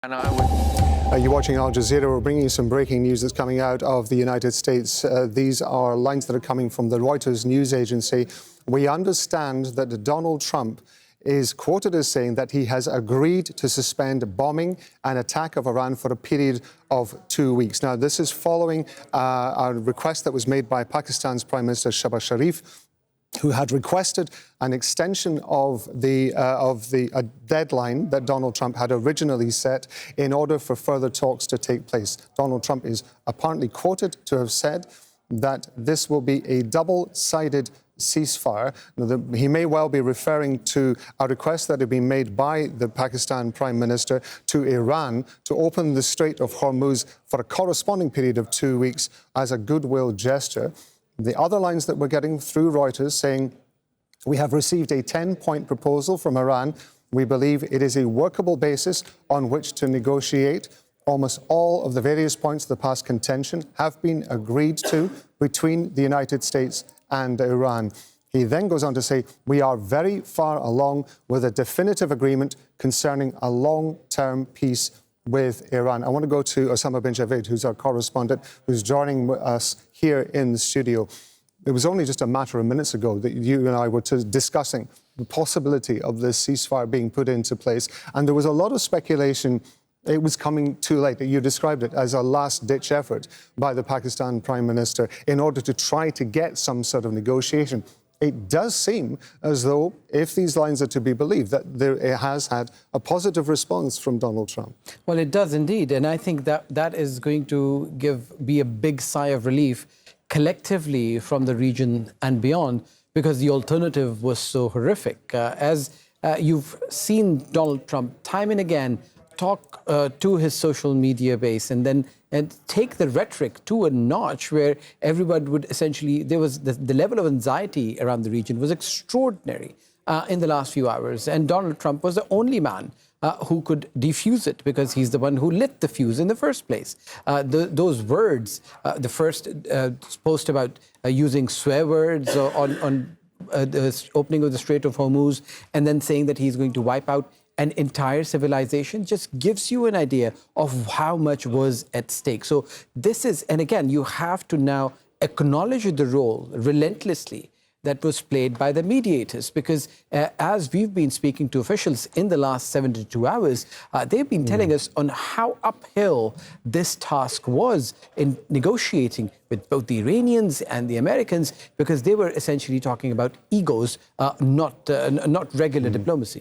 And I would... You're watching Al Jazeera. We're bringing you some breaking news that's coming out of the United States. These are lines that are coming from the Reuters news agency. We understand that Donald Trump is quoted as saying that he has agreed to suspend bombing and attack of Iran for a period of 2 weeks. Now, this is following a request that was made by Pakistan's Prime Minister Shehbaz Sharif, who had requested an extension of the deadline that Donald Trump had originally set in order for further talks to take place. Donald Trump is apparently quoted to have said that this will be a double-sided ceasefire. Now, he may well be referring to a request that had been made by the Pakistan Prime Minister to Iran to open the Strait of Hormuz for a corresponding period of 2 weeks as a goodwill gesture. The other lines that we're getting through Reuters saying, we have received a 10-point proposal from Iran. We believe it is a workable basis on which to negotiate. Almost all of the various points of the past contention have been agreed to between the United States and Iran. He then goes on to say, we are very far along with a definitive agreement concerning a long-term peace with Iran. I want to go to Osama bin Javid, who's our correspondent, who's joining us here in the studio. It was only just a matter of minutes ago that you and I were discussing the possibility of this ceasefire being put into place. And there was a lot of speculation it was coming too late. You described it as a last-ditch effort by the Pakistan Prime Minister in order to try to get some sort of negotiation. It does seem as though, if these lines are to be believed, that it has had a positive response from Donald Trump. Well, it does indeed. And I think that is going to be a big sigh of relief collectively from the region and beyond, because the alternative was so horrific. As you've seen Donald Trump time and again talk to his social media base and take the rhetoric to a notch where everybody would essentially, there was the level of anxiety around the region was extraordinary in the last few hours. And Donald Trump was the only man who could defuse it, because he's the one who lit the fuse in the first place. Those words, the first post about using swear words on the opening of the Strait of Hormuz, and then saying that he's going to wipe out an entire civilization, just gives you an idea of how much was at stake. So this is, and again, you have to now acknowledge the role relentlessly that was played by the mediators, because as we've been speaking to officials in the last 72 hours, they've been telling us on how uphill this task was in negotiating with both the Iranians and the Americans, because they were essentially talking about egos, not regular diplomacy.